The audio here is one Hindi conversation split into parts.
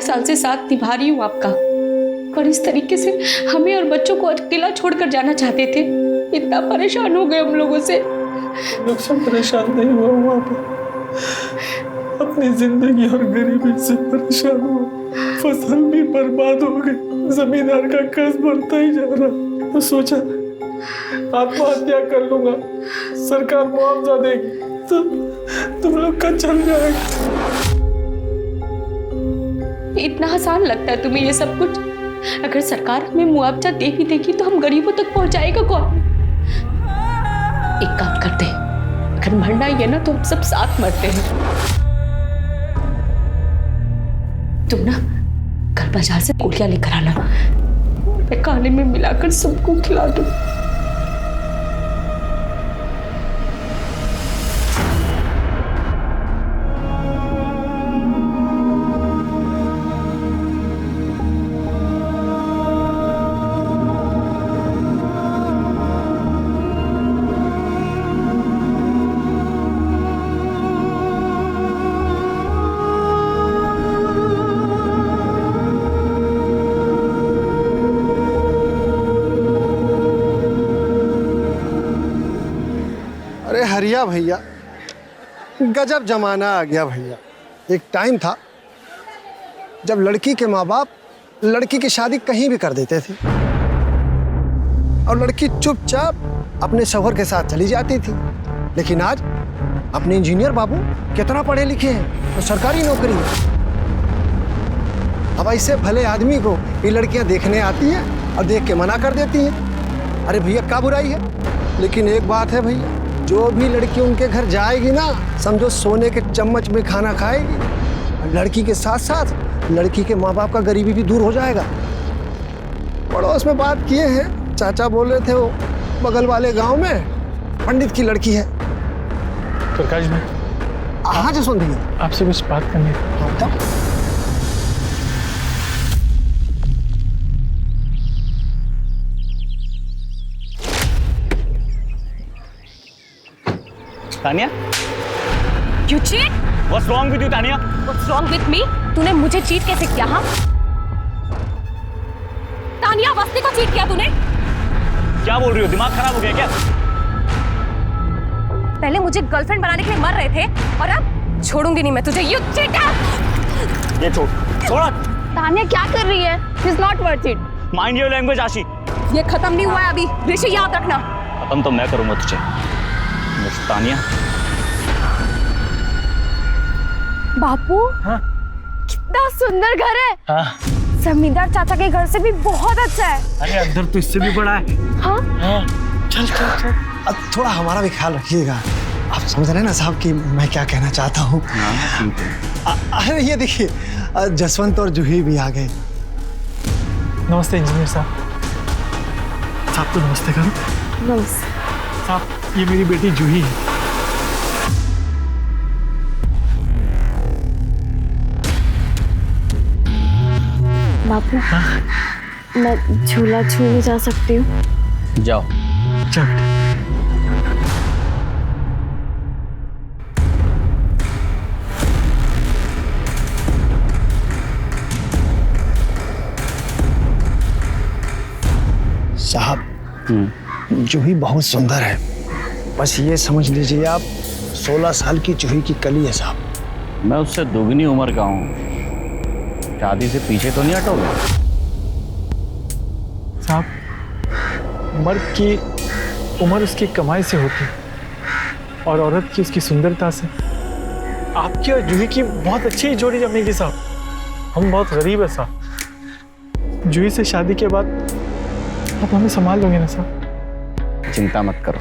साल से साथ निभा रही हूँ आपका, और इस तरीके से हमें और बच्चों को अकेला छोड़कर जाना चाहते थे। इतना परेशान हो गए हम लोगों से। लोग सब परेशान नहीं हुआ वहाँ पर, अपनी जिंदगी और गरीबी से परेशान हुआ। फसल भी बर्बाद हो गई, जमींदार का कर्ज बढ़ता ही जा रहा। तो सोचा आत्महत्या कर लूंगा, सरकार मुआवजा देगी तो तुम लोग का चल जाएगा। इतना आसान लगता है तुम्हें ये सब कुछ? अगर सरकार हमें मुआवजा दे भी देगी तो हम गरीबों तक पहुंचाएगा कौन? एक काम करते हैं, अगर मरना ही है ना तो हम सब साथ मरते हैं। तुम ना कल बाजार से पूड़ियां लेकर आना, मैं खाने में मिलाकर सबको खिला दूं। हरिया भैया, गजब जमाना आ गया भैया। एक टाइम था जब लड़की के माँ बाप लड़की की शादी कहीं भी कर देते थे और लड़की चुपचाप अपने शौहर के साथ चली जाती थी। लेकिन आज अपने इंजीनियर बाबू कितना पढ़े लिखे हैं तो सरकारी नौकरी है। अब ऐसे भले आदमी को ये लड़कियां देखने आती हैं और देख के मना कर देती हैं। अरे भैया क्या बुराई है? लेकिन एक बात है भैया, जो भी लड़की उनके घर जाएगी ना, समझो सोने के चम्मच में खाना खाएगी। और लड़की के साथ साथ लड़की के माँ बाप का गरीबी भी दूर हो जाएगा। पड़ोस में बात किए हैं, चाचा बोल रहे थे वो बगल वाले गांव में पंडित की लड़की है। प्रकाश भाई, हाँ जसवंत भैया, आपसे कुछ बात करनी है। Tania, You cheat? what's wrong with you, Tania? What's wrong with me? तूने मुझे चीट कैसे किया? हाँ? तानिया, वस्ती को चीट किया तूने? क्या बोल रही हो? दिमाग खराब हो गया क्या? पहले मुझे गर्लफ्रेंड बनाने के लिए मर रहे थे और अब छोड़ूंगी नहीं मैं तुझे। You cheater! ये छोड़ा। तानिया क्या कर रही है? He's not worth it. Mind your language, आशी। ये खत्म नहीं हुआ है अभी, ऋषि याद रखना। खत्म तो मैं करूंगा तुझे। तानिया, बापू, हाँ? कितना सुंदर घर है। हाँ? जमींदार चाचा के घर से भी बहुत अच्छा है। अरे अंदर तो इससे भी बड़ा है। हाँ? हाँ? चल चल चल। अब थोड़ा हमारा भी ख्याल रखिएगा। आप समझ रहे हैं ना साहब कि मैं क्या कहना चाहता हूँ। अरे ये देखिए, जसवंत और जूही भी आ गए। नमस्ते इंजीनियर साहब। साहब तो नमस्ते करो। नमस्ते साहब, ये मेरी बेटी जूही है। बापू, मैं झूला छूने जा सकती हूँ? जाओ। चल बेटा। साहब, जूही बहुत सुंदर है, बस ये समझ लीजिए आप 16 साल की जूही की कली है साहब। मैं उससे दोगुनी उम्र का हूँ, शादी से पीछे तो नहीं हटोगे? साहब, मर्द की उम्र उसकी कमाई से होती है और औरत की उसकी सुंदरता से। आपकी और जूही की बहुत अच्छी जोड़ी जमेगी साहब। हम बहुत गरीब है साहब। जूही से शादी के बाद आप हमें संभाल लोगे ना साहब? चिंता मत करो,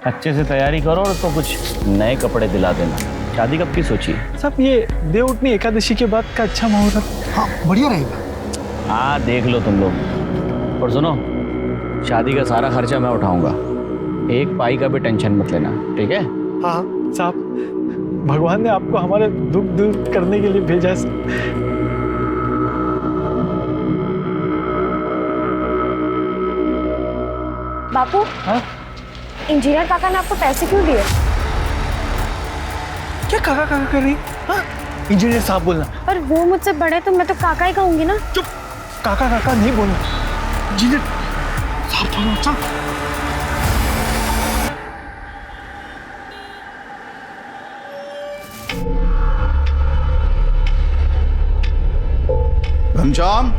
अच्छे से तैयारी करो और तो कुछ नए कपड़े दिला देना। शादी कब की सोची? साहब, ये देवउठनी एकादशी के बाद का अच्छा मुहूर्त। हाँ, बढ़िया रहेगा। हाँ, देख लो तुम लोग। और सुनो, शादी का सारा खर्चा मैं उठाऊंगा, एक पाई का भी टेंशन मत लेना, ठीक है? हाँ साहब, भगवान ने आपको हमारे दुख दूर करने के लिए भेजा है। बापू, हाँ? इंजीनियर काका ने आपको पैसे क्यों दिए? क्या काका काका कर रही? हाँ? इंजीनियर साहब बोलना। पर वो मुझसे बड़े तो मैं तो काका ही कहूंगी ना। चुप, काका काका नहीं बोलना, इंजीनियर साहब बोलो। चल घनश्याम,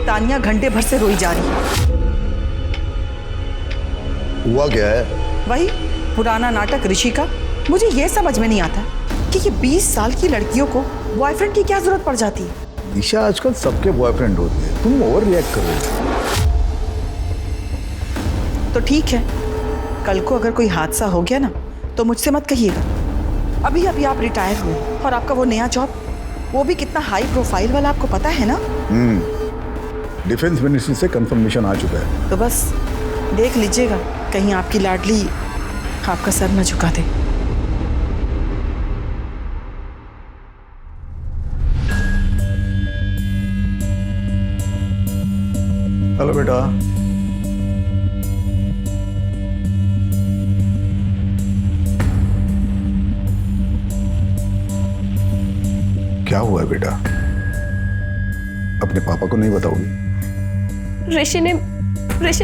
तानिया घंटे भर से रोई जा रही है। हुआ क्या है? वही पुराना नाटक ऋषि का। मुझे ये समझ में नहीं आता कि ये 20 साल की लड़कियों को बॉयफ्रेंड की क्या जरूरत पड़ जाती है। ईशा, आजकल सबके बॉयफ्रेंड होते हैं, तुम ओवर रिएक्ट कर रहे हो। तो ठीक है, कल को अगर कोई हादसा हो गया ना तो मुझसे मत कहिएगा। अभी अभी आप रिटायर हुए और आपका वो नया जॉब, वो भी कितना हाई प्रोफाइल वाला, आपको पता है ना। डिफेंस मिनिस्ट्री से कंफर्मेशन आ चुका है। तो बस देख लीजिएगा कहीं आपकी लाडली आपका सर न झुका दे। हेलो बेटा। क्या हुआ है बेटा? अपने पापा को नहीं बताओगी? ऋषि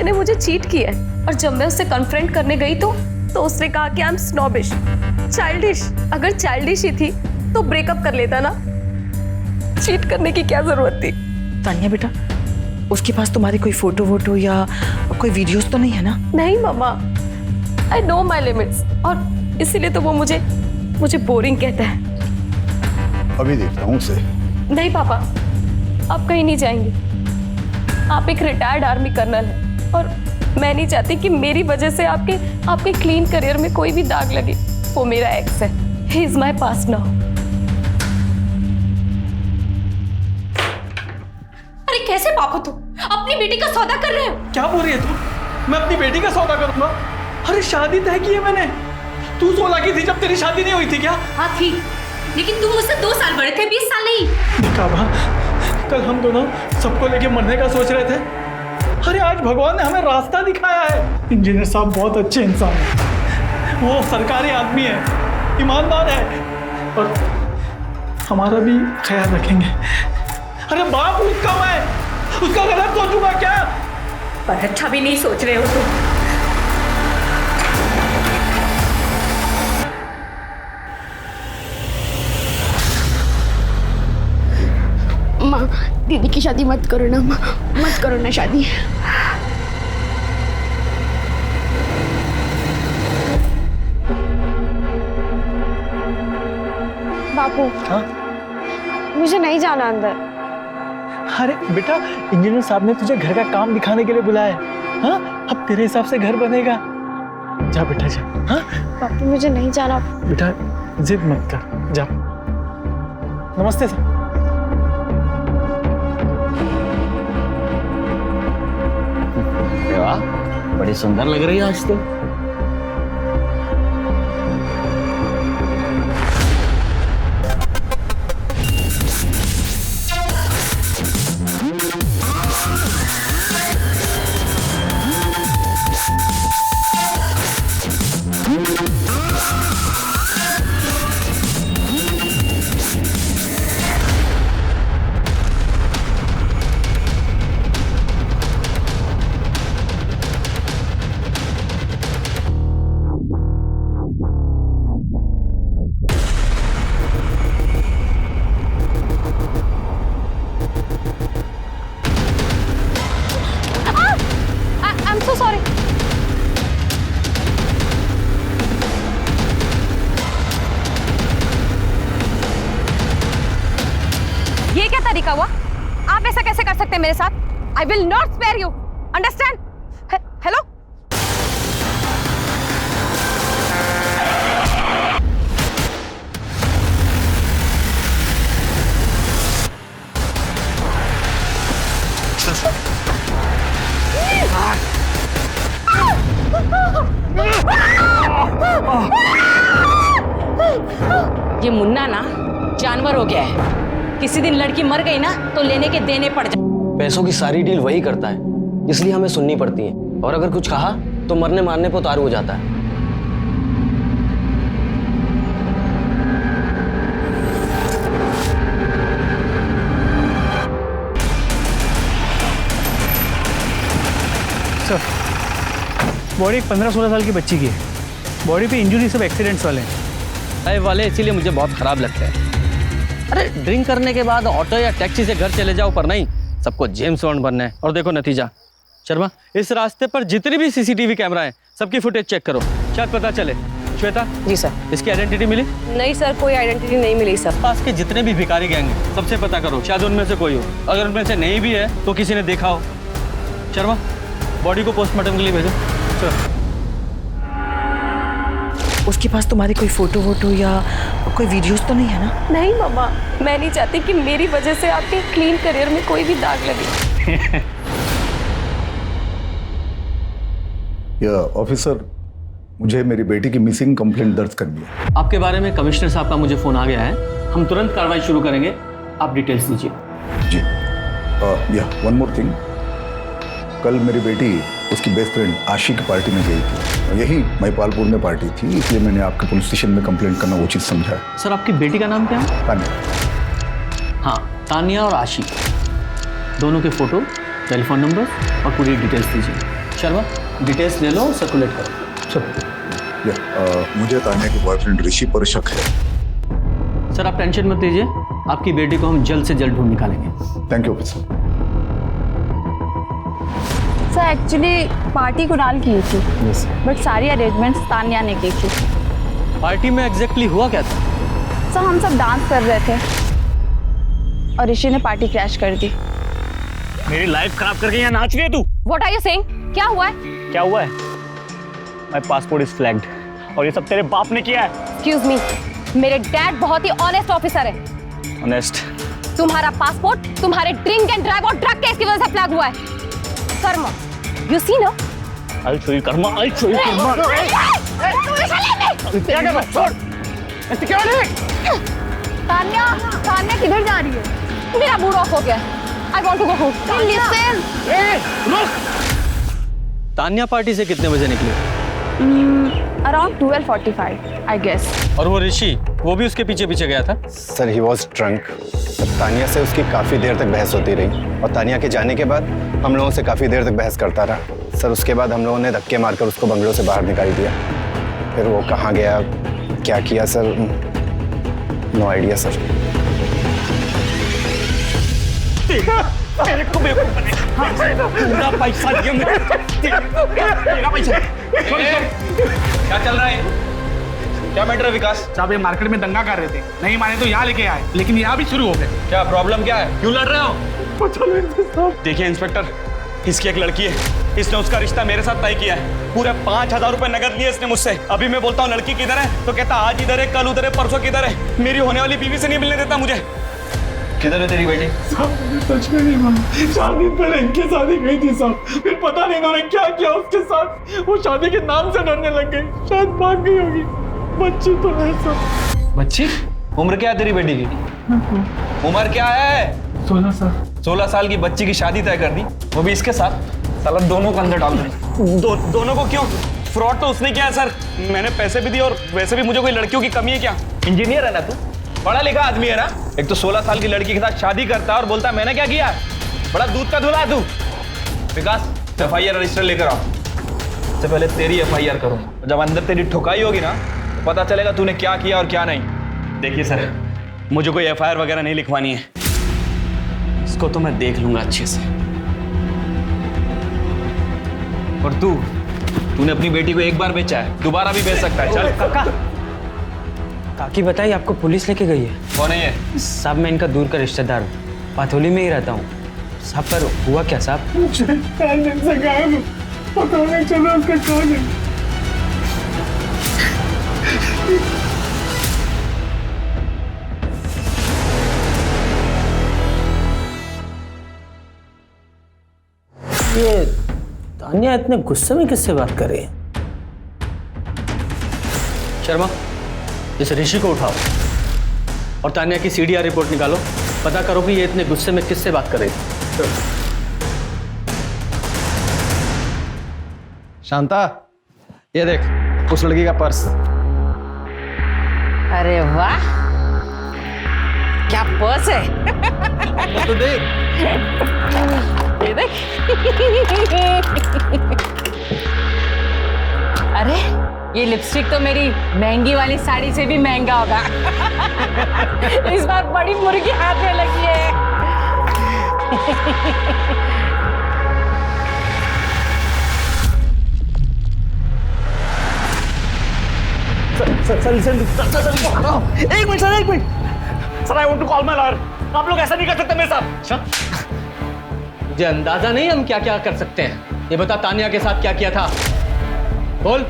ने मुझे चीट किया है और जब मैं उससे कन्फ्रंट करने गई तो उसने कहा कि आई एम स्नॉबिश, चाइल्डिश। अगर चाइल्डिश ही थी तो ब्रेकअप कर लेता ना, चीट करने की क्या जरूरत थी। तानिया बेटा, उसके पास तुम्हारी कोई फोटो वोटो या कोई वीडियोस तो नहीं है ना? नहीं मम्मा, आई नो माई लिमिट्स, और इसीलिए तो वो मुझे बोरिंग कहता है। अभी देखता हूँ उसे। नहीं पापा, आप कहीं नहीं जाएंगे। आप एक रिटायर्ड आर्मी कर्नल हैं और मैं नहीं चाहती कि मेरी वजह से आपके क्लीन करियर में कोई भी दाग लगे। वो मेरा एक्स है, he is my past now. अरे कैसे पाप हो तुम? अपनी बेटी का सौदा कर रहे हो? क्या बोल रही है तू? मैं अपनी बेटी का सौदा करूंगा? अरे शादी तय की है मैंने। तू 16 की थी जब तेरी शादी नहीं हुई थी क्या? हाँ थी, लेकिन तुम मुझसे 2 साल बड़े थे, 20 साल नहीं। काबा, कल हम दोनों सबको लेके मरने का सोच रहे थे। अरे आज भगवान ने हमें रास्ता दिखाया है। इंजीनियर साहब बहुत अच्छे इंसान हैं, वो सरकारी आदमी है, ईमानदार है और हमारा भी ख्याल रखेंगे। अरे बाप उसका, मैं उसका गलत सोचूंगा क्या? पर अच्छा भी नहीं सोच रहे हो तुम। माँ, दीदी की शादी मत करो ना माँ, मत करो ना शादी। बापू, हाँ? मुझे नहीं जाना अंदर। अरे बेटा, इंजीनियर साहब ने तुझे घर का काम दिखाने के लिए बुलाया है। हाँ, अब तेरे हिसाब से घर बनेगा। जा बेटा जा। हाँ बापू, मुझे नहीं जाना। बेटा जिद मत कर, जा। नमस्ते सर। वाह, बड़ी सुंदर लग रही है आज तो। I'm so sorry. ये क्या तरीका हुआ? आप ऐसा कैसे कर सकते हैं मेरे साथ? I will not spare you. Understand? Hello? ये मुन्ना ना जानवर हो गया है। किसी दिन लड़की मर गई ना तो लेने के देने पड़ जाए। पैसों की सारी डील वही करता है, इसलिए हमें सुननी पड़ती है, और अगर कुछ कहा तो मरने मारने पर उतारू हो जाता है। सर, बॉडी 15-16 साल की बच्ची की है। बॉडी पे इंजरी सब एक्सीडेंट्स वाले हैं। अरे वाले इसीलिए मुझे बहुत खराब लगता है। अरे ड्रिंक करने के बाद ऑटो या टैक्सी से घर चले जाओ, पर नहीं, सबको जेम्स बॉन्ड बनना है। और देखो नतीजा। शर्मा, इस रास्ते पर जितनी भी सीसीटीवी कैमरा है सबकी फुटेज चेक करो, शायद पता चले। श्वेता। जी सर। इसकी आइडेंटिटी मिली? नहीं सर, कोई आइडेंटिटी नहीं मिली सर। पास के जितने भी भिखारी गैंग हैं सबसे पता करो, शायद उनमें से कोई हो। अगर उनमें से नहीं भी है तो किसी ने देखा हो। शर्मा, बॉडी को पोस्टमार्टम के लिए भेजो। चलो। उसके पास तुम्हारी कोई फोटो वोटो या कोई वीडियोस तो नहीं है ना? नहीं मम्मा, मैं नहीं चाहती कि मेरी वजह से आपके क्लीन करियर में कोई भी दाग लगे। ऑफिसर, मुझे मेरी बेटी की मिसिंग कंप्लेंट दर्ज करनी है। आपके बारे में कमिश्नर साहब का मुझे फोन आ गया है, हम तुरंत कार्रवाई शुरू करेंगे। आप डिटेल्स दीजिए। जी। वन मोर थिंग, कल मेरी बेटी उसकी बेस्ट फ्रेंड आशी की पार्टी में गई थी। यही महिपालपुर में पार्टी थी, इसलिए मैंने आपके पुलिस स्टेशन में कंप्लेंट करना उचित समझा है। सर, आपकी बेटी का नाम क्या है? तानिया। हाँ, तानिया और आशी, दोनों के फोटो, टेलीफोन नंबर और पूरी डिटेल्स दीजिए। शर्मा, डिटेल्स ले लो, सर्कुलेट करो। सर, मुझे तानिया के बॉयफ्रेंड ऋषि पर शक है। सर, आप टेंशन मत लीजिए, आपकी बेटी को हम जल्द से जल्द ढूंढ निकालेंगे। Thank you officer. Sir actually party Kunal की थी, बट सारी अरेंजमेंट्स तानिया ने की थी। पार्टी में एग्जैक्टली हुआ क्या था? सर हम सब डांस कर रहे थे और ऋषि ने पार्टी क्रैश कर दी। मेरी लाइफ खराब करके यहाँ नाच रही है तू? What are you saying? क्या हुआ है? क्या हुआ है? माय पासपोर्ट इज फ्लैग्ड, और ये सब तेरे बाप ने किया है। Excuse me, मेरे डैड बहुत ही ऑनेस्ट ऑफिसर है। ऑनेस्ट? तुम्हारा पासपोर्ट तुम्हारे ड्रिंक एंड ड्राइव और ड्रग केस की वजह से फ्लैग हुआ है। कर्मा, you see ना? I'll show you Karma, I'll show you Karma. क्या कर रहा है? छोड़! ऐसे क्या हो रहा है? तानिया किधर जा रही है? मेरा मूड ऑफ हो गया। I want to go home. Listen. Tania party से कितने बजे निकली? Around 12:45, I guess. और वो ऋषि, वो भी उसके पीछे पीछे गया था? Sir he was drunk. Tania से उसकी काफ़ी देर तक बहस होती रही, और तानिया के जाने के बाद हम लोगों से काफ़ी देर तक बहस करता रहा। सर उसके बाद हम लोगों ने धक्के मारकर उसको बंगलों से बाहर निकाल दिया। फिर वो कहाँ गया, क्या किया सर, नो आइडिया सर। मेरे को बेवकूफ बने। पूरा पैसा दिया मेरा पैसा। क्या चल रहा है? क्या मैटर है विकास? साहब ये मार्केट में दंगा कर रहे थे, नहीं माने तो यहाँ लेके आए, लेकिन यहाँ भी शुरू हो गए। क्या प्रॉब्लम क्या है? क्यों लड़ रहे हो? देखिए इंस्पेक्टर, इसकी एक लड़की है, इसने उसका रिश्ता मेरे साथ तय किया है। पूरे 5,000 रुपए नगद लिए इसने मुझसे। अभी मैं बोलता हूँ लड़की किधर है तो कहता आज इधर है, कल उधर है, परसों किधर है। मेरी होने वाली बीवी से नहीं मिलने देता मुझे। किधर है तेरी बेटी? सच में नहीं मालूम। 4 दिन पहले इनकी शादी गई थी साहब, फिर पता नहीं इन्होंने क्या किया उसके साथ। वो शादी के नाम से डरने लग गई, शायद भाग गई होगी। बच्ची तो है सब। बच्ची? उम्र क्या है तेरी बेटी की? उम्र क्या है? 16 साल। 16 साल की बच्ची की शादी तय कर दी, वो भी इसके साथ। साला दोनों को अंदर डाल दे। दोनों को क्यों? फ्रॉड तो उसने किया है सर। मैंने पैसे भी दिए, और वैसे भी मुझे कोई लड़कियों की कमी है क्या? इंजीनियर है ना तू, पढ़ा लिखा आदमी है ना। एक तो 16 साल की लड़की के साथ शादी करता है और बोलता है मैंने क्या किया। बड़ा दूध का धुला है तू। विकास, FIR रजिस्टर लेकर आओ। सबसे पहले तेरी FIR करूंगा, जब अंदर तेरी ठुकाई होगी ना तो पता चलेगा तूने क्या किया और क्या नहीं। देखिए सर, मुझे कोई FIR वगैरह नहीं लिखवानी है, इसको तो मैं देख लूंगा अच्छे से। और तूने अपनी बेटी को एक बार बेचा है, दोबारा भी बेच सकता है। चल काका, काकी बताइए, आपको पुलिस लेके गई है? कौन है ये? साहब मैं इनका दूर का रिश्तेदार हूँ, पाथोली में ही रहता हूँ साहब। पर हुआ क्या साहब? 4 दिन से गायब हूँ, पता नहीं चला उसका कौन है। ये तानिया इतने गुस्से में किससे बात कर रही है? शर्मा, इस ऋषि को उठाओ और तानिया की CDR रिपोर्ट निकालो, पता करो कि ये इतने गुस्से में किससे बात कर रही थी। शांता, ये देख उस लड़की का पर्स। अरे वाह, क्या पर्स है। तो देख। ये देख। अरे ये लिपस्टिक तो मेरी महंगी वाली साड़ी से भी महंगा होगा। इस बार बड़ी मुर्गी हाथ में लगी है। एक minute sir, I want to call my lawyer. आप लोग ऐसा नहीं कर सकते मेरे साथ। मुझे अंदाजा नहीं हम क्या क्या कर सकते हैं। ये बता तानिया के साथ क्या किया था, बोल,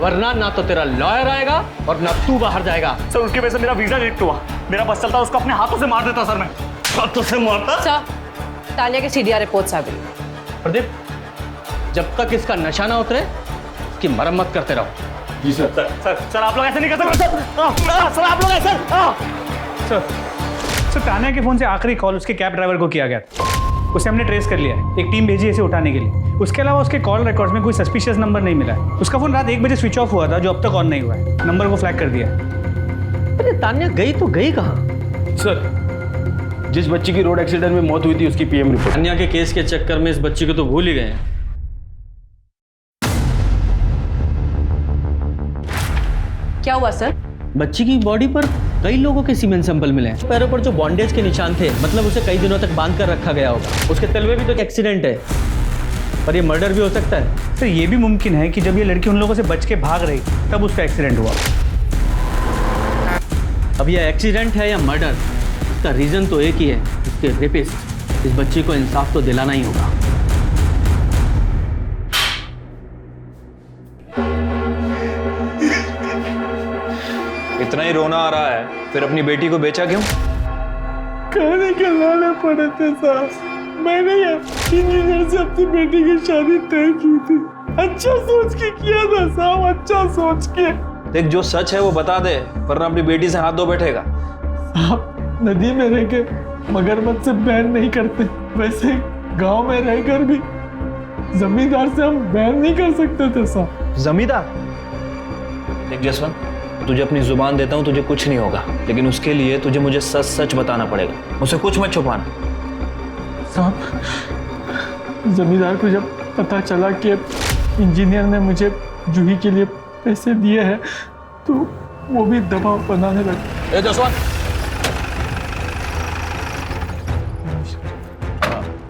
वरना ना तो तेरा लॉयर आएगा और ना तू बाहर जाएगा। सर उसकी वजह से मेरा वीजा रिजेक्ट हुआ। मेरा बस चलता उसको अपने हाथों से मार देता सर। मैं हाथों से मारता। सर तानिया के सीडीआर रिपोर्ट्स आ गई। प्रदीप, जब तक इसका नशा ना उतरे इसकी मरम्मत करते रहो। जी सर। सर आप लोग ऐसे नहीं कर सकते सर। आप लोग ऐसे सर तानिया के फोन से आखिरी कॉल उसके कैब ड्राइवर को किया गया था। उसे हमने ट्रेस कर लिया है। एक टीम भेजी है इसे उठाने के लिए। उसके अलावा उसके कॉल रिकॉर्ड्स में कोई सस्पिशियस नंबर नहीं मिला है। उसका फोन रात 1 बजे स्विच ऑफ हुआ था, जो अब तक ऑन नहीं हुआ है। नंबर को फ्लैग कर दिया है। अरे तानिया गई तो गई कहाँ? सर, जिस बच्ची की रोड एक्सीडेंट में मौत हुई थी उसकी पीएम रिपोर्ट। तानिया के केस के चक्कर में इस बच्ची को तो भूल ही गए हैं। क्या हुआ सर? बच्ची की बॉडी पर कई लोगों के सीमेंट सैंपल मिले हैं। पैरों पर जो बॉन्डेज के निशान थे, मतलब उसे कई दिनों तक बांध कर रखा गया होगा। उसके तलवे भी तो एक एक्सीडेंट है, पर ये मर्डर भी हो सकता है। सर ये भी मुमकिन है कि जब ये लड़की उन लोगों से बच के भाग रही तब उसका एक्सीडेंट हुआ। अब ये एक्सीडेंट है या मर्डर, इसका रीजन तो एक ही है, उसके रेपिस्ट। इस बच्ची को इंसाफ तो दिलाना ही होगा। इतना ही रोना आ रहा है, फिर अपनी बेटी को बेचा क्यों? खाने के लाने पड़े थे साहब। मैंने इंजीनियर से अपनी बेटी की शादी तय की थी। अच्छा सोच के किया था साहब, अच्छा सोच के। देख जो सच है वो बता दे, वरना अपनी बेटी से हाथ धो बैठेगा। साहब नदी में रह के मगरमच्छ से बैन नहीं करते, वैसे गांव में रहकर भी जमींदार से हम बैन नहीं कर सकते थे साहब। जमींदार? देख जसवंत, तुझे अपनी जुबान देता हूँ, तुझे कुछ नहीं होगा, लेकिन उसके लिए तुझे मुझे सच सच बताना पड़ेगा। मुझसे कुछ मत छुपाना। साहब जमींदार को जब पता चला कि इंजीनियर ने मुझे जूही के लिए पैसे दिए हैं तो वो भी दबाव बनाने लगे। ए जसवंत,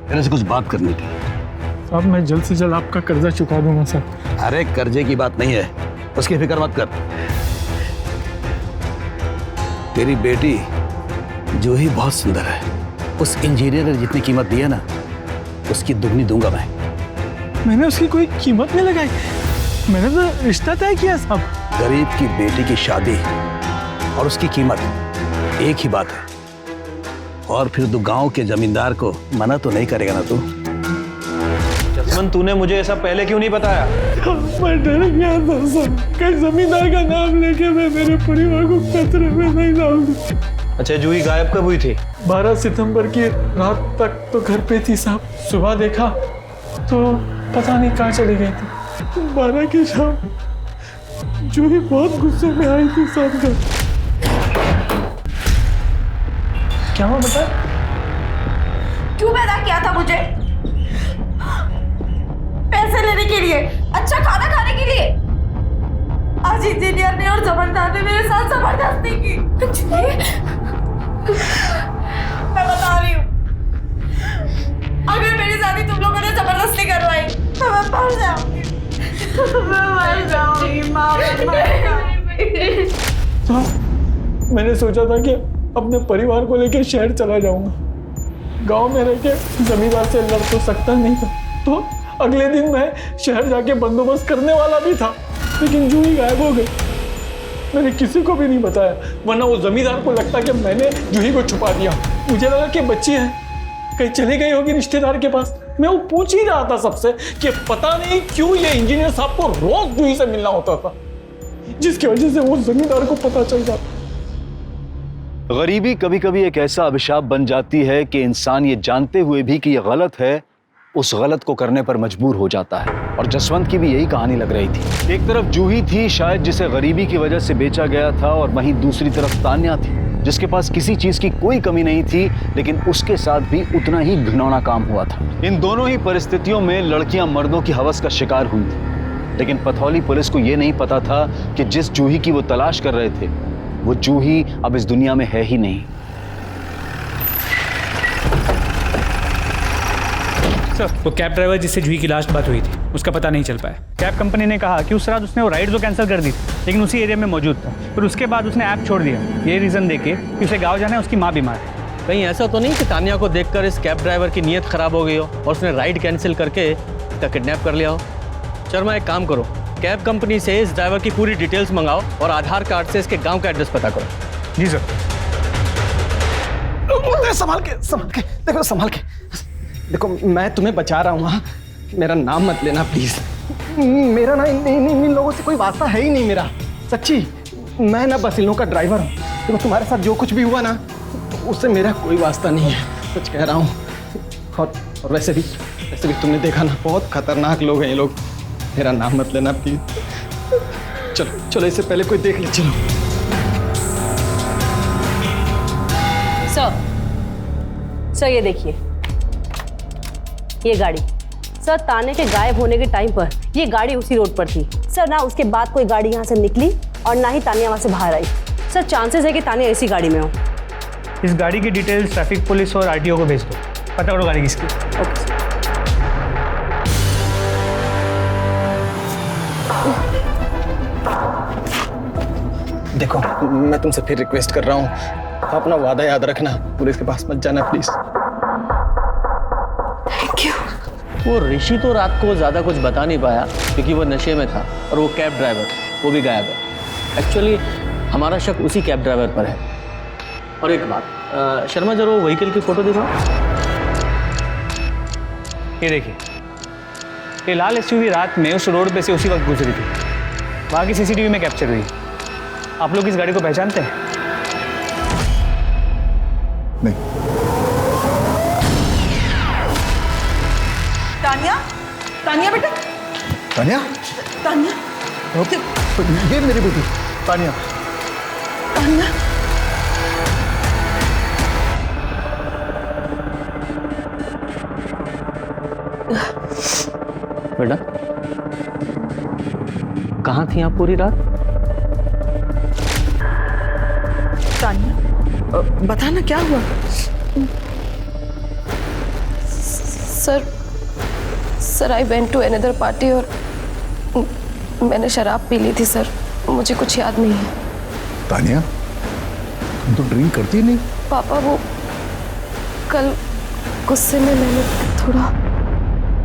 मेरे से कुछ बात करनी थी। साहब मैं जल्द से जल्द आपका कर्जा चुका दूंगा सर। अरे कर्जे की बात नहीं है, उसकी फिक्र मत कर। तेरी बेटी जूही बहुत सुंदर है। उस इंजीनियर ने जितनी कीमत दी है ना, उसकी दुगनी दूंगा मैं। मैंने उसकी कोई कीमत नहीं लगाई, मैंने तो रिश्ता तय किया साहब। गरीब की बेटी की शादी और उसकी कीमत एक ही बात है। और फिर तू गांव के जमींदार को मना तो नहीं करेगा ना तू? जसवंत तूने मुझे ऐसा पहले क्यों नहीं बताया? मैं डर गया था सर, कहीं जमींदार का नाम लेके मैं मेरे परिवार को खतरे में नहीं डाल दूं। अच्छा जूही गायब कब हुई थी? 12 सितंबर की रात तक तो घर पे थी साहब। सुबह देखा तो पता नहीं कहाँ चली गई थी। 12 की शाम जूही बहुत गुस्से में आई थी साहब घर। क्या हुआ बता? क्यों पैदा किया था मुझे? पैसे लेने के लिए, अच्छा खाना खाने के लिए। आज इंजीनियर ने और जबरदस्ती ने मेरे साथ जबरदस्ती की। मैं बता रही हूँ, अगर मेरी शादी तुम लोगों ने जबरदस्ती करवाई तो मैं मर जाऊंगी। मैं मर जाऊंगी माँ, मैं मर जाऊंगी। साहब मैंने सोचा था कि अपने परिवार को लेकर शहर चला जाऊंगा। गांव में रह के जमींदार से लड़ तो सकता नहीं था, तो अगले दिन मैं शहर जाके बंदोबस्त करने वाला भी था, लेकिन जूही गायब हो गई। मैंने किसी को भी नहीं बताया, वरना वो जमींदार को लगता कि मैंने जूही को छुपा दिया। मुझे लगा कि बच्ची है, कहीं चली गई होगी रिश्तेदार के पास। मैं वो पूछ ही रहा था सबसे कि पता नहीं क्यों ये इंजीनियर साहब को रोज जूही से मिलना होता था, जिसकी वजह से वो जमींदार को पता चल जाता। गरीबी कभी कभी एक ऐसा अभिशाप बन जाती है कि इंसान ये जानते हुए भी कि ये गलत है, उस गलत को करने पर मजबूर हो जाता है। और जसवंत की भी यही कहानी लग रही थी। एक तरफ जूही थी शायद जिसे गरीबी की वजह से बेचा गया था, और वहीं दूसरी तरफ तान्या थी जिसके पास किसी चीज की कोई कमी नहीं थी, लेकिन उसके साथ भी उतना ही घिनौना काम हुआ था। इन दोनों ही परिस्थितियों में लड़कियां मर्दों की हवस का शिकार हुई थी, लेकिन पथौली पुलिस को यह नहीं पता था कि जिस जूही की वो तलाश कर रहे थे वो जूही अब इस दुनिया में है ही नहीं। सर, वो कैब ड्राइवर जिससे जूही की लास्ट बात हुई थी उसका पता नहीं चल पाया। कैब कंपनी ने कहा कि उस रात उसने वो राइड तो कैंसिल कर दी, लेकिन उसी एरिया में मौजूद था। फिर उसके बाद उसने ऐप छोड़ दिया, ये रीज़न देके कि उसे गाँव जाना है, उसकी माँ बीमार है। कहीं ऐसा तो नहीं कि तान्या को देखकर इस कैब ड्राइवर की नीयत खराब हो गई हो और उसने राइड कैंसिल करके इसका किडनैप कर लिया हो? शर्मा, एक काम करो, कैब कंपनी से इस ड्राइवर की पूरी डिटेल्स मंगाओ और आधार कार्ड से इसके गाँव का एड्रेस पता करो। जी सर। संभाल के देखो, संभाल के देखो, मैं तुम्हें बचा रहा हूँ। हाँ, मेरा नाम मत लेना प्लीज। मेरा ना इन लोगों से कोई वास्ता है ही नहीं मेरा, सच्ची। मैं ना बस इन लोगों का ड्राइवर हूँ। देखो, तुम्हारे साथ जो कुछ भी हुआ ना उससे मेरा कोई वास्ता नहीं है, सच कह रहा हूँ। और वैसे भी तुमने देखा ना, बहुत खतरनाक लोग हैं ये लोग। मेरा नाम मत लेना प्लीज। चलो इससे पहले कोई देख ले। चलो सर, ये देखिए, ये गाड़ी सर, तान्या के गायब होने के टाइम पर ये गाड़ी उसी रोड पर थी सर। ना उसके बाद कोई गाड़ी यहाँ से निकली और ना ही तान्या वहाँ से बाहर आई सर। चांसेस है कि तान्या इसी गाड़ी में हो। इस गाड़ी की डिटेल्स ट्रैफिक पुलिस और आरटीओ को भेज दो, पता करो गाड़ी किसकी। ओके। देखो, मैं तुमसे फिर रिक्वेस्ट कर रहा हूँ, अपना वादा याद रखना, पुलिस के पास मत जाना प्लीज। Thank you. वो ऋषि तो रात को ज़्यादा कुछ बता नहीं पाया क्योंकि वो नशे में था, और वो कैब ड्राइवर वो भी गायब है। एक्चुअली हमारा शक उसी कैब ड्राइवर पर है। और एक बात, शर्मा जरा वो व्हीकल की फ़ोटो दिखाओ। ये देखिए, ये लाल एसयूवी रात में उस रोड पे से उसी वक्त गुजरी थी, वहाँ की सीसीटीवी में कैप्चर हुई। आप लोग इस गाड़ी को पहचानते हैं? नहीं। तान्या बेटा, तान्या, ये मेरी बेटी तान्या। बेटा, कहाँ थी आप पूरी रात? तान्या, बताना क्या हुआ? Sir, I went to another party और मैंने शराब पी ली थी सर, मुझे कुछ याद नहीं है। तान्या, तुम तो ड्रिंक करती नहीं? पापा, वो कल गुस्से में मैंने थोड़ा।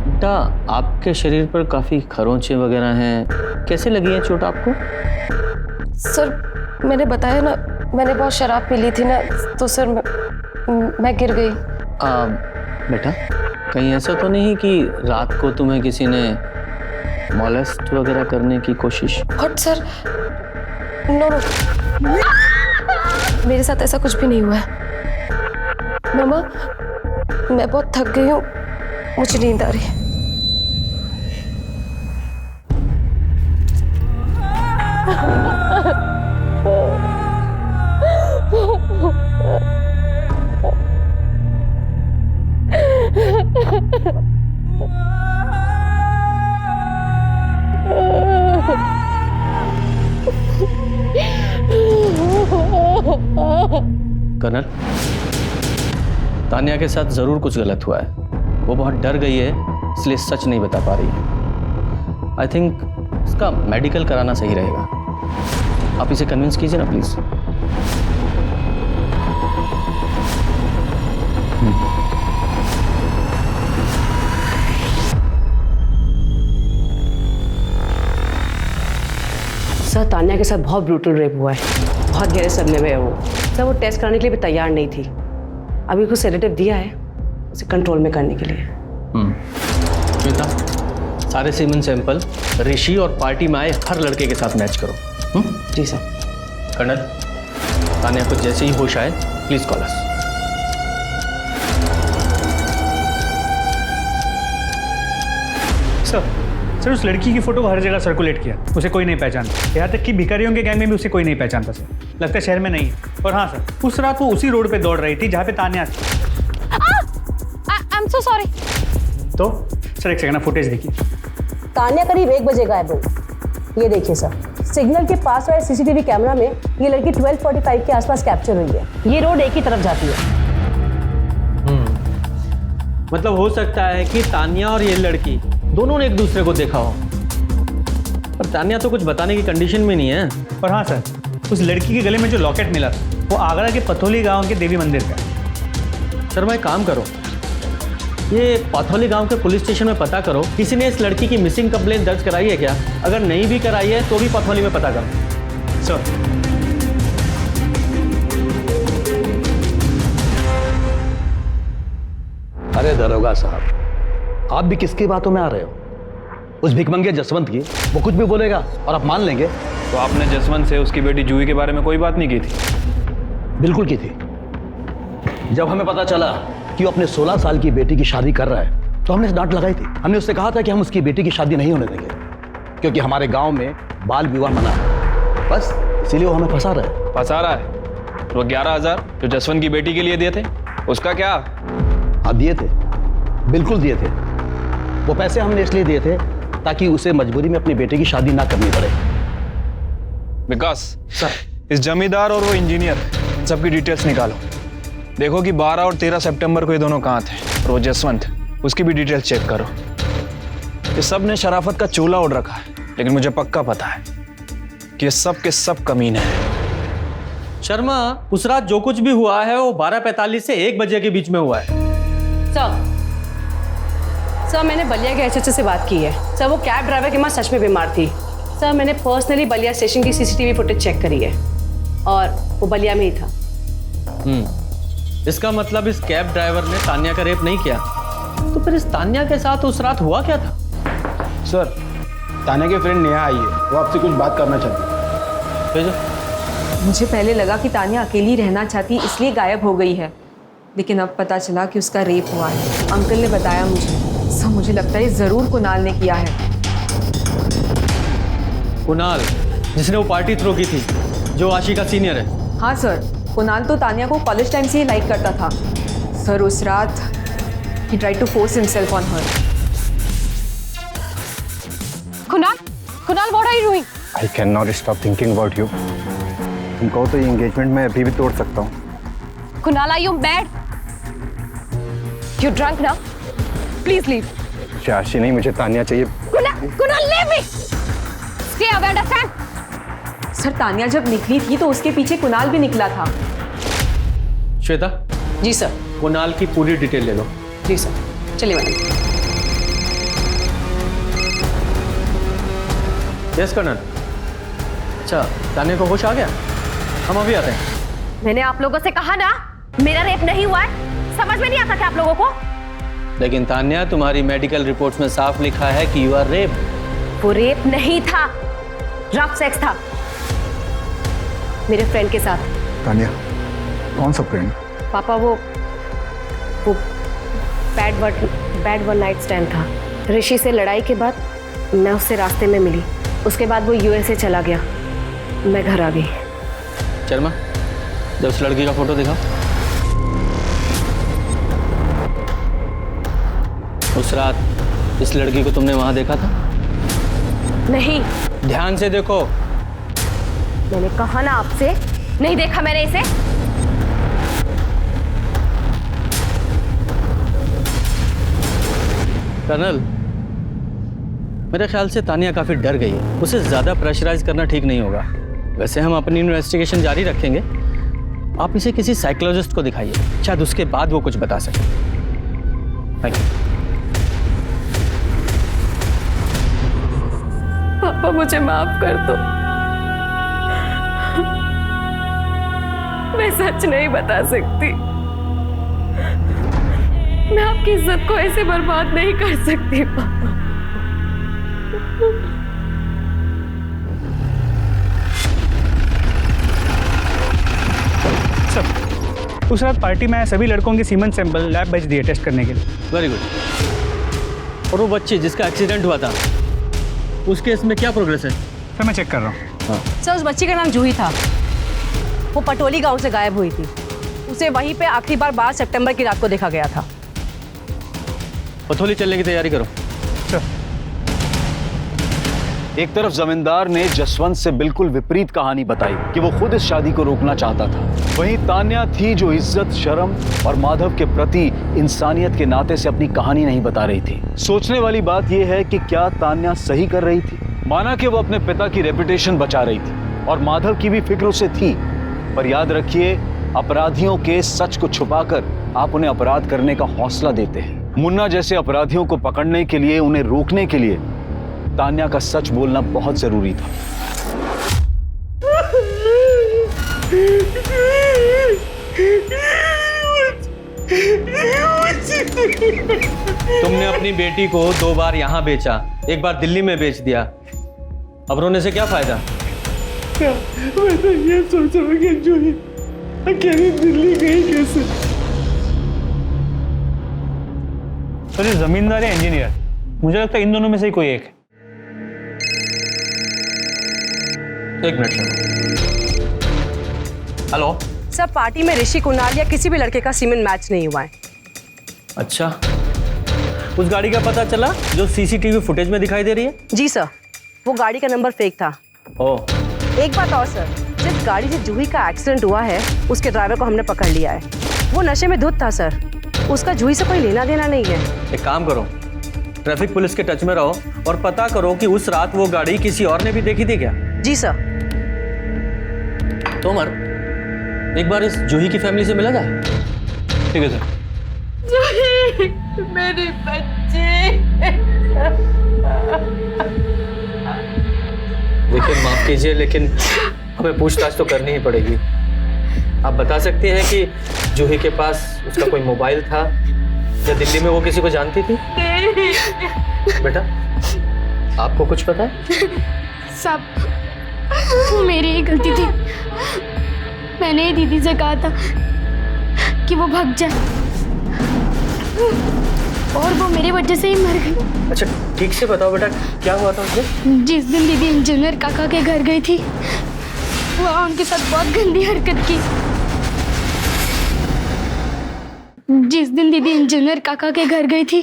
बेटा, आपके शरीर पर काफ़ी खरोंचे वगैरह हैं, कैसे लगी है चोट आपको? सर, मैंने बताया ना, मैंने बहुत शराब पी ली थी ना, तो सर मैं गिर गई। बेटा, कहीं ऐसा तो नहीं कि रात को तुम्हें किसी ने मॉलेस्ट वगैरह करने की कोशिश? हट सर, नो, मेरे साथ ऐसा कुछ भी नहीं हुआ है। मामा, मैं बहुत थक गई हूँ, मुझे नींद आ रही है। कर्नल, तान्या के साथ जरूर कुछ गलत हुआ है। वो बहुत डर गई है, इसलिए सच नहीं बता पा रही है। आई थिंक इसका मेडिकल कराना सही रहेगा। आप इसे कन्विंस कीजिए ना प्लीज। सर, तान्या के साथ बहुत ब्रूटल रेप हुआ है, बहुत गहरे सदमे में है वो। सर, वो टेस्ट कराने के लिए भी तैयार नहीं थी। अभी कुछ सेडेटिव दिया है उसे कंट्रोल में करने के लिए। श्वेता, सारे सीमन सैंपल ऋषि और पार्टी में आए हर लड़के के साथ मैच करो। जी सर। कर्नल, तान्या को जैसे ही होश आए प्लीज कॉल अस। सर उस लड़की की फोटो हर जगह सर्कुलेट किया, उसे कोई नहीं पहचानता। यहाँ तक कि भिखारियों के गैंग में भी उसे कोई नहीं पहचानता सर। लगता है शहर में नहीं है। और हाँ सर, उस रात वो उसी रोड पे दौड़ रही थी जहाँ पे तान्या थी। I am so sorry. तो सर एक सेकंड फुटेज देखिए। तान्या करीब 1 बजे गायब हुई। ये देखिए सर, सिग्नल के पास वाले सीसीटीवी कैमरा में ये लड़की 12:45 के आसपास कैप्चर हुई है। ये रोड एक ही तरफ जाती है। मतलब हो सकता है कि तान्या और ये लड़की दोनों ने एक दूसरे को देखा हो, पर तान्या तो कुछ बताने की कंडीशन में नहीं है। और हाँ सर, उस लड़की के गले में जो लॉकेट मिला था वो आगरा के पथौली गांव के देवी मंदिर का। शर्मा एक काम करो, ये पथौली गांव के पुलिस स्टेशन में पता करो किसी ने इस लड़की की मिसिंग कंप्लेंट दर्ज कराई है क्या। अगर नहीं भी कराई है तो भी पथौली में पता करो। सर अरे दरोगा साहब, आप भी किसकी बातों में आ रहे हो? उस भिखमंगे जसवंत की, वो कुछ भी बोलेगा और आप मान लेंगे? तो आपने जसवंत से उसकी बेटी जूही के बारे में कोई बात नहीं की थी? बिल्कुल की थी। जब हमें पता चला कि वो अपने 16 साल की बेटी की शादी कर रहा है तो हमने डांट लगाई थी। हमने उससे कहा था कि हम उसकी बेटी की शादी नहीं होने देंगे, क्योंकि हमारे गांव में बाल विवाह मना है। बस इसीलिए वो हमें फंसा रहा है। फंसा रहा है? वो 11,000 जो जसवंत की बेटी के लिए दिए थे, उसका क्या? हाँ दिए थे, बिल्कुल दिए थे। वो पैसे हमने इसलिए दिए थे ताकि उसे मजबूरी में अपनी बेटे की शादी ना करनी पड़े। विकास सर, इस जमींदार और वो इंजीनियर, इन सबकी डिटेल्स निकालो। देखो कि 12 और 13 सितंबर को ये दोनों कहाँ थे, और वो जसवंत, उसकी भी डिटेल्स चेक करो। ये सब ने शराफत का चूल्हा ओढ़ रखा है, लेकिन मुझे पक्का पता है कि ये सब के सब कमीने हैं। शर्मा, उस रात जो कुछ भी हुआ है वो 12:45 से 1 बजे के बीच में हुआ है। सर मैंने बलिया के एसएचओ से बात की है। सर वो कैब ड्राइवर की माँ सच में बीमार थी। सर मैंने पर्सनली बलिया स्टेशन की सीसीटीवी फुटेज चेक करी है और वो बलिया में ही था। इसका मतलब इस कैब ड्राइवर ने तान्या का रेप नहीं किया, तो फिर इस तान्या के साथ उस रात हुआ क्या था? सर तान्या के फ्रेंड नेहा आई है, वो आपसे कुछ बात करना चाहती है। मुझे पहले लगा कि तान्या अकेली रहना चाहती इसलिए गायब हो गई है, लेकिन अब पता चला कि उसका रेप हुआ है। अंकल ने बताया मुझे। सब मुझे लगता है ज़रूर कुणाल ने किया है। कुणाल, जिसने वो पार्टी थ्रो की थी, जो आशी का सीनियर है। हाँ सर, कुणाल तो तान्या को कॉलेज टाइम से ही लाइक करता था। सर उस रात he tried to force himself on her. Kunal what are you doing? I cannot stop thinking about you. तुम कहो तो ये एंगेजमेंट मैं अभी भी तोड़ सकता हूँ। Kunal, are you mad? You're drunk now. Please leave. मुझे आशी नहीं, मुझे तान्या चाहिए। Kunal, leave me. Stay away, understand? Sir Tanya जब निकली थी तो उसके पीछे कुणाल भी निकला था। श्वेता। जी सर। कुणाल की पूरी डिटेल ले लो। जी सर, चलिए मैडम। Yes colonel. अच्छा, तान्या को होश आ गया? हम अभी आते हैं। मैंने आप लोगों से कहा ना, मेरा रेप नहीं हुआ है। समझ में नहीं आता क्या आप लोगों को? लेकिन तान्या, तुम्हारी मेडिकल रिपोर्ट्स में साफ लिखा है कि यू आर रेप। वो रेप नहीं था, रफ सेक्स था मेरे फ्रेंड के साथ। तान्या, कौन सा फ्रेंड? पापा वो बैड वन नाइट स्टैंड था। ऋषि से लड़ाई के बाद मैं उससे रास्ते में मिली। उसके बाद वो यूएसए चला गया, मैं घर आ गई। शर्मा, जब उस लड़की का फोटो दिखा, उस रात इस लड़की को तुमने वहां देखा था? नहीं। ध्यान से देखो। मैंने कहा ना आपसे, नहीं देखा मैंने इसे। कर्नल, मेरे ख्याल से तान्या काफी डर गई है। उसे ज्यादा प्रेशराइज करना ठीक नहीं होगा। वैसे हम अपनी इन्वेस्टिगेशन जारी रखेंगे। आप इसे किसी साइकोलॉजिस्ट को दिखाइए, शायद उसके बाद वो कुछ बता सके। Thank you. पापा मुझे माफ कर दो, मैं सच नहीं बता सकती। मैं आपकी इज्जत को ऐसे बर्बाद नहीं कर सकती पापा। उस रात पार्टी में आए सभी लड़कों के सीमन सैंपल लैब भेज दिए टेस्ट करने के लिए। Very good. और वो बच्ची जिसका एक्सीडेंट हुआ था, उस केस में क्या प्रोग्रेस है? सर मैं चेक कर रहा हूँ। सर उस बच्ची का नाम जूही था। वो पटोली गांव से गायब हुई थी। उसे वहीं पे आखिरी बार 12 सितंबर की रात को देखा गया था। पथोली चलने की तैयारी करो। एक तरफ जमींदार ने जसवंत से बिल्कुल विपरीत कहानी बताई कि वो खुद इस शादी को रोकना चाहता था। वहीं तान्या थी जो इज्जत, शर्म और माधव के प्रति इंसानियत के नाते से अपनी कहानी नहीं बता रही थी। सोचने वाली बात यह है कि क्या तान्या सही कर रही थी? माना कि वो अपने पिता की रेपुटेशन बचा रही थी और माधव की भी फिक्र उसे थी, पर याद रखिए अपराधियों के सच को छुपाकर आप उन्हें अपराध करने का हौसला देते हैं। मुन्ना जैसे अपराधियों को पकड़ने के लिए, उन्हें रोकने के लिए तान्या का सच बोलना बहुत जरूरी था। तुमने अपनी बेटी को 2 बार यहाँ बेचा, 1 बार दिल्ली में बेच दिया। अब रोने से क्या फायदा? मैं तो ये सोच रहा हूँ कि जूही अकेली दिल्ली गई कैसे? सर ये जमींदार है इंजीनियर, मुझे लगता है इन दोनों में से ही कोई एक है। 1 मिनट। हेलो सर, पार्टी में ऋषि, कुणाल या किसी भी लड़के का सीमेंट मैच नहीं हुआ है। अच्छा, उस गाड़ी का पता चला जो सीसीटीवी फुटेज में दिखाई दे रही है? जी सर, वो गाड़ी का नंबर फेक था। ओह। एक बात और सर, जिस गाड़ी से जूही का एक्सीडेंट हुआ है उसके ड्राइवर को हमने पकड़ लिया है। वो नशे में धुत था सर, उसका जूही से कोई लेना देना नहीं है। एक काम करो, ट्रैफिक पुलिस के टच में रहो और पता करो कि उस रात वो गाड़ी किसी और ने भी देखी थी क्या? जी सर। तोमर, एक बार इस जूही की फैमिली से मिला जाए। ठीक है सर। जूही, मेरी बच्ची। देखिए माफ कीजिए, लेकिन हमें पूछताछ तो करनी ही पड़ेगी। आप बता सकते हैं कि जूही के पास उसका कोई मोबाइल था या दिल्ली में वो किसी को जानती थी? बेटा, आपको कुछ पता है? सब वो मेरी ही गलती थी। मैंने ही दीदी से कहा था कि वो भाग जाए और वो मेरे वजह से ही मर गई। अच्छा ठीक से बताओ बेटा, क्या हुआ था उसमें? जिस दिन दीदी इंजीनियर काका के घर गई थी, वहाँ उनके साथ बहुत गंदी हरकत की। जिस दिन दीदी इंजीनियर काका के घर गई थी,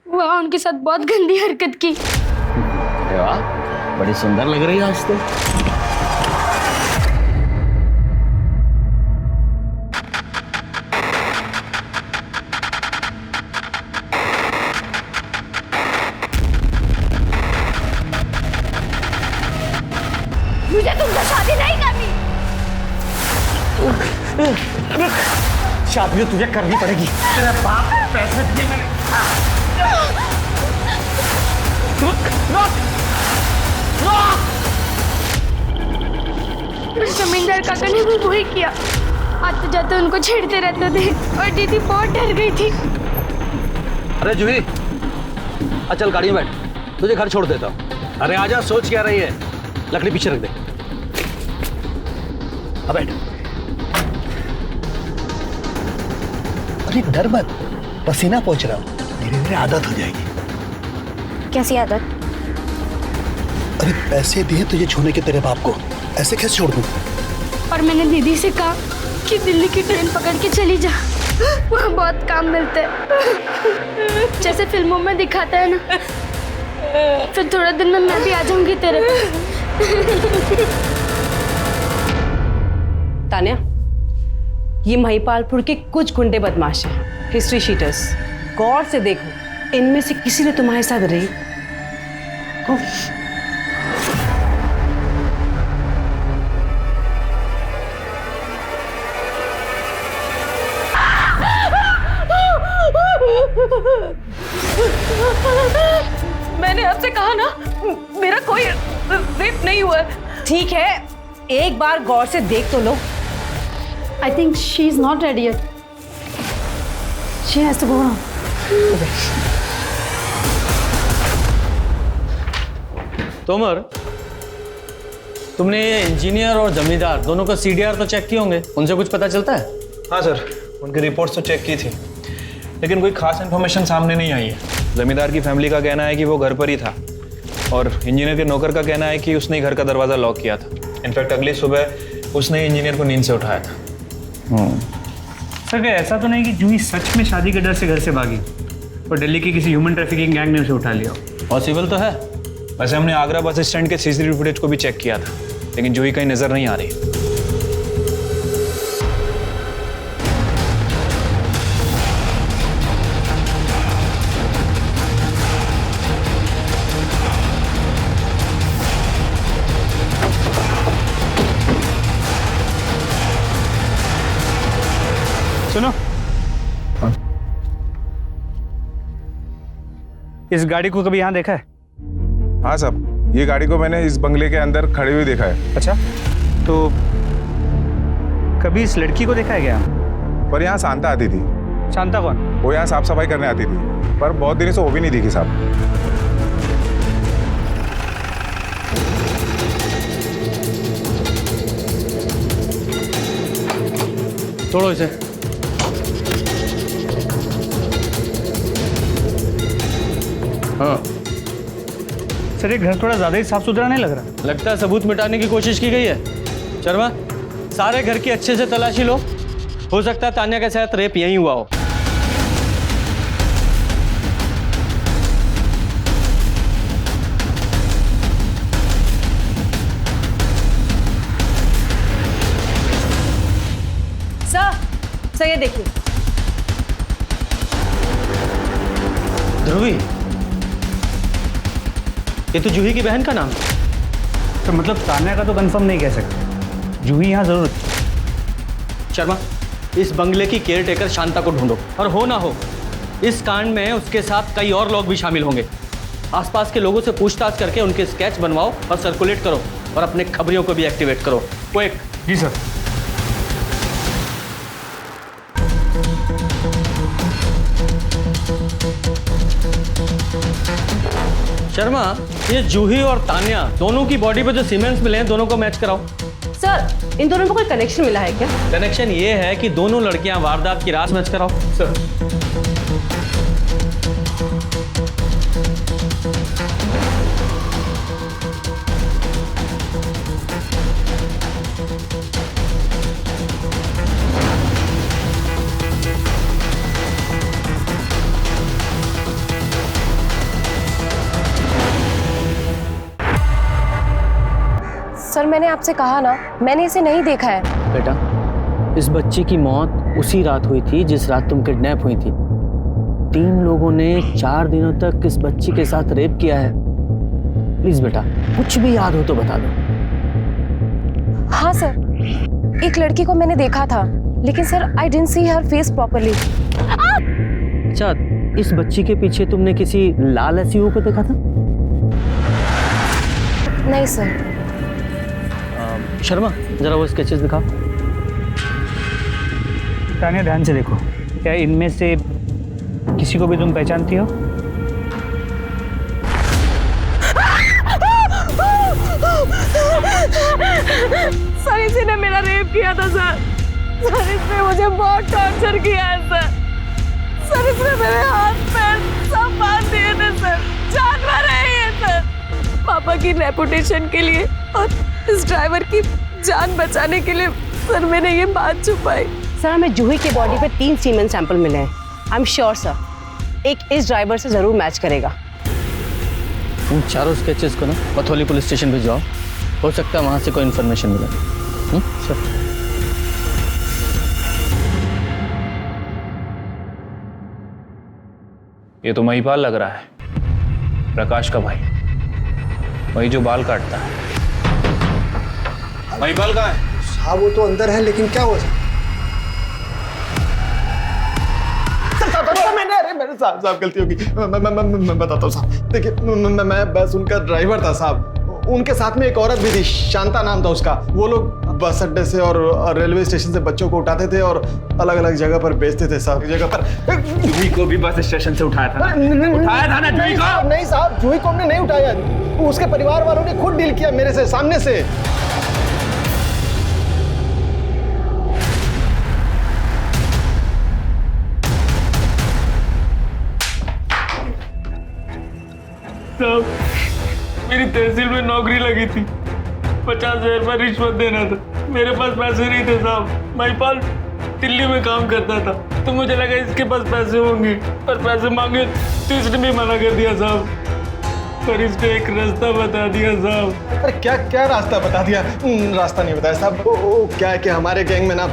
वहाँ उनके साथ बहुत गंदी हरकत की। अरे वाह, बड़ी सुंदर लग रही है आज तो। मुझे तुमसे शादी नहीं करनी। शादी तो तुझे करनी पड़ेगी। तेरे बाप ने पैसे दिए मैंने। जमींदार काका ने भी वही किया। आते जाते उनको छेड़ते रहते थे और दीदी बहुत डर गई थी। अरे जूही, चल गाड़ी में बैठ, तुझे घर छोड़ देता हूँ। अरे आजा, सोच क्या रही है? लकड़ी पीछे रख दे। अब बैठ। अरे डर मत, पसीना पहुंच रहा हूँ, धीरे धीरे आदत हो जाएगी। कैसी आदत? अरे पैसे दिए तुझे छोड़ने के तेरे बाप को, ऐसे कैसे छोड़ दूँ? और मैंने दीदी से कहा कि दिल्ली की ट्रेन पकड़ के चली जा, वहाँ बहुत काम मिलते हैं, जैसे फिल्मों में दिखाता है ना। फिर थोड़े दिन में मैं भी आ जाऊंगी तेरे पास। तान्या, ये महिपालपुर के कुछ गुंडे बदमाश हैं, हिस्ट्री शीटर्स। गौर से देखो, इनमें से किसी ने तुम्हारे साथ रही हो? मैंने आपसे कहा ना, मेरा कोई रेप नहीं हुआ। ठीक है, एक बार गौर से देख तो लो। I think she is not ready yet. She has to go now. Tomar, तुमने ये इंजीनियर और जमींदार दोनों का CDR तो चेक किए होंगे, उनसे कुछ पता चलता है? हाँ सर, उनकी रिपोर्ट्स तो चेक की थी, लेकिन कोई खास इन्फॉर्मेशन सामने नहीं आई है। जमींदार की फैमिली का कहना है कि वो घर पर ही था और इंजीनियर के नौकर का कहना है कि उसने घर का दरवाज़ा लॉक किया था। इनफैक्ट अगली सुबह उसने इंजीनियर को नींद से उठाया था। सर क्या ऐसा तो नहीं कि जूही सच में शादी के डर से घर से भागी और दिल्ली की किसी ह्यूमन ट्रैफिकिंग गैंग ने उसे उठा लिया? पॉसिबल तो है। वैसे हमने आगरा बस स्टैंड के सीसीटीवी फुटेज को भी चेक किया था, लेकिन जूही कहीं नजर नहीं आ रही। सुनो, इस गाड़ी को कभी यहाँ देखा है? हाँ साहब, ये गाड़ी को मैंने इस बंगले के अंदर खड़ी हुई देखा है। अच्छा, तो कभी इस लड़की को देखा है क्या? पर यहाँ शांता आती थी। शांता कौन? वो यहाँ साफ सफाई करने आती थी, पर बहुत दिनों से वो भी नहीं दिखी साहब। छोड़ो इसे। हाँ सर, ये घर थोड़ा ज़्यादा ही साफ सुथरा नहीं लग रहा? लगता है सबूत मिटाने की कोशिश की गई है। शर्मा, सारे घर की अच्छे से तलाशी लो। हो सकता है तान्या के साथ रेप यहीं हुआ हो। सर ये देखिए। ध्रुवी, ये तो जूही की बहन का नाम। तो मतलब तान्या का तो कंफर्म नहीं कह सकते, जूही यहाँ जरूर थी। शर्मा, इस बंगले की केयर टेकर शांता को ढूंढो, और हो ना हो इस कांड में उसके साथ कई और लोग भी शामिल होंगे। आसपास के लोगों से पूछताछ करके उनके स्केच बनवाओ और सर्कुलेट करो, और अपने खबरियों को भी एक्टिवेट करो। क्विक। जी सर। शर्मा, ये जूही और तान्या दोनों की बॉडी पे जो सीमेंट्स मिले हैं, दोनों को मैच कराओ। सर, इन दोनों में कोई कनेक्शन मिला है क्या? कनेक्शन ये है कि दोनों लड़कियां वारदात की रात मैच कराओ। सर, सर, मैंने आपसे कहा ना, मैंने इसे नहीं देखा है। बेटा, इस बच्ची की मौत उसी रात हुई थी जिस रात तुम किडनैप हुई थी। 3 लोगों ने 4 दिनों तक इस बच्ची के साथ रेप किया है। प्लीज बेटा, कुछ भी याद हो तो बता दो। हाँ सर, एक लड़की को मैंने देखा था, लेकिन sir I didn't see her face properly. अच्छा, इस बच्ची के पीछे तुमने किसी लाल एसयूवी को देखा था? नहीं सर। शर्मा, जरा वो स्केचेस दिखाओ। तान्या, ध्यान से देखो, क्या इनमें से किसी को भी तुम पहचानती हो? सर, इसी ने मेरा रेप किया था सर। सर, इसने मुझे बहुत टॉर्चर किया है सर। सर, इसने मेरे हाथ पैर सब बांध दिए थे सर। जानवर है ये सर। पापा की रेपुटेशन के लिए और इस ड्राइवर की जान बचाने के लिए सर मैंने ये बात छुपाई। सर, हमें जूही की बॉडी पे 3 सीमेंट सैंपल मिले हैं। आई एम श्योर सर, एक इस ड्राइवर से जरूर मैच करेगा। तुम चारों स्केचेस को ना पथौली पुलिस स्टेशन भिजवाओ, हो सकता है वहां से कोई इन्फॉर्मेशन मिले। सर, ये तो महिपाल लग रहा है, प्रकाश का भाई, वही जो बाल काटता है। महिपाल कहाँ है? हाँ, वो तो अंदर है, लेकिन क्या हुआ? मेरे साहब गलती होगी, मैं बताता हूँ साहब। देखिए, मैं बस उनका ड्राइवर था साहब। उनके साथ में एक औरत भी थी, शांता नाम था उसका। वो लोग बस अड्डे से और रेलवे स्टेशन से बच्चों को उठाते थे और अलग अलग जगह पर बेचते थे साहब। जगह पर जूही को भी बस स्टेशन से उठाया था। उठाया था ना जूही को? नहीं साहब, जूही को हमने नहीं उठाया। उसके परिवार वालों ने खुद डील किया मेरे से, सामने से। साहब मेरी तहसील में नौकरी लगी थी, 50,000 रुपये रिश्वत देना था, मेरे पास पैसे नहीं थे साहब। महिपाल दिल्ली में काम करता था तो मुझे लगा इसके पास पैसे होंगे, पर पैसे मांगे तो इसने भी मना कर दिया साहब, पर इसने एक रास्ता बता दिया साहब। अरे क्या क्या रास्ता बता दिया? रास्ता नहीं बताया साहब। वो क्या है कि हमारे गैंग में ना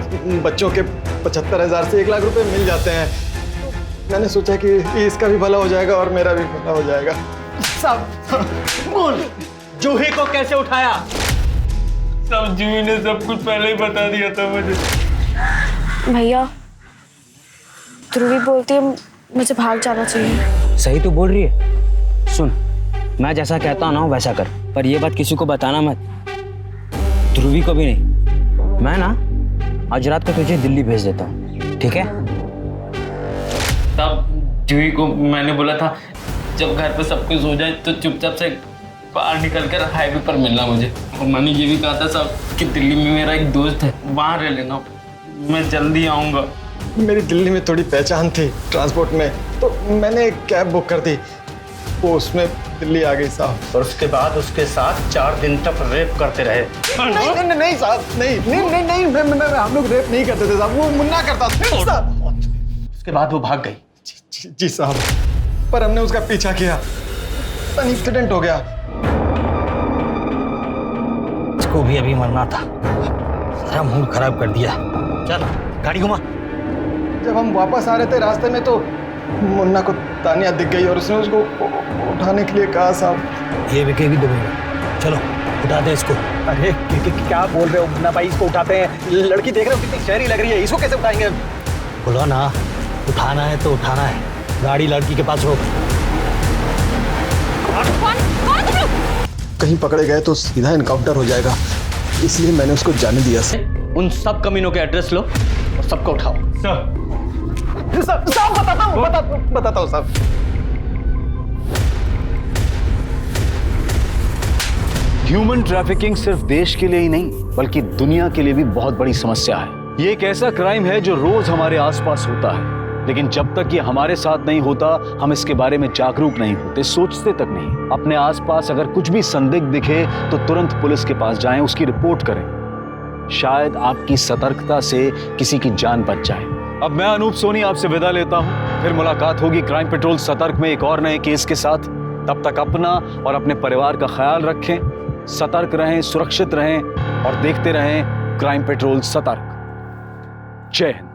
बच्चों के 75,000 से 1 लाख रुपए मिल जाते हैं। मैंने सोचा कि इसका भी भला हो जाएगा और मेरा भी भला हो जाएगा। साहब बोल, जूही को कैसे उठाया? सब जूही ने सब कुछ पहले ही बता दिया था मुझे। भैया ध्रुवी बोलती है मुझे भाग जाना चाहिए। सही तो बोल रही है। सुन, मैं जैसा कहता हूँ ना वैसा कर, पर ये बात किसी को बताना मत, ध्रुवी को भी नहीं। मैं ना आज रात को तुझे दिल्ली भेज देता हूँ, ठीक है? तब जूही को मैंने बोला था जब घर पे सब कुछ हो जाए तो चुपचाप से बाहर निकल कर हाईवे पर मिलना मुझे, और मैंने ये भी कहा था साहब कि दिल्ली में मेरा एक दोस्त है, वहाँ रह लेना, मैं जल्दी आऊँगा। मेरी दिल्ली में थोड़ी पहचान थी ट्रांसपोर्ट में, तो मैंने एक कैब बुक कर दी, वो उसमें दिल्ली आ गई साहब। और उसके बाद उसके साथ 4 दिन तक रेप करते रहे। नहीं नहीं साहब, नहीं, हम लोग रेप नहीं करते थे साहब, वो मुन्ना करता था साहब। उसके बाद वो भाग गई। जी साहब, पर हमने उसका पीछा किया, एक्सीडेंट हो गया। इसको भी अभी मरना था, सारा मूड खराब कर दिया। चल गाड़ी घुमा। जब हम वापस आ रहे थे रास्ते में तो मुन्ना को तानिया दिख गई और उसने उसको उठाने के लिए कहा साहब। ये विकेट भी डूबेगा, चलो उठा दे इसको। अरे क्या बोल रहे हो मुन्ना भाई, इसको उठाते हैं, लड़की देख रहे हो कितनी शहरी लग रही है, इसको कैसे उठाएंगे? बोलो ना, उठाना है तो उठाना है, गाड़ी लड़की के पास रोक। कहीं पकड़े गए तो सीधा इनकाउंटर हो जाएगा, इसलिए मैंने उसको जाने दिया। उन सब कमीनों के एड्रेस लो और सबको उठाओ। साहब बताता हूँ साहब। ह्यूमन ट्रैफिकिंग सिर्फ देश के लिए ही नहीं बल्कि दुनिया के लिए भी बहुत बड़ी समस्या है। ये एक ऐसा क्राइम है जो रोज हमारे आसपास होता है, लेकिन जब तक ये हमारे साथ नहीं होता हम इसके बारे में जागरूक नहीं होते, सोचते तक नहीं। अपने आसपास अगर कुछ भी संदिग्ध दिखे तो तुरंत पुलिस के पास जाएं, उसकी रिपोर्ट करें। शायद आपकी सतर्कता से किसी की जान बच जाए। अब मैं अनूप सोनी आपसे विदा लेता हूं, फिर मुलाकात होगी क्राइम पेट्रोल सतर्क में एक और नए केस के साथ। तब तक अपना और अपने परिवार का ख्याल रखें, सतर्क रहें, सुरक्षित रहें और देखते रहें क्राइम पेट्रोल सतर्क। जय हिंद।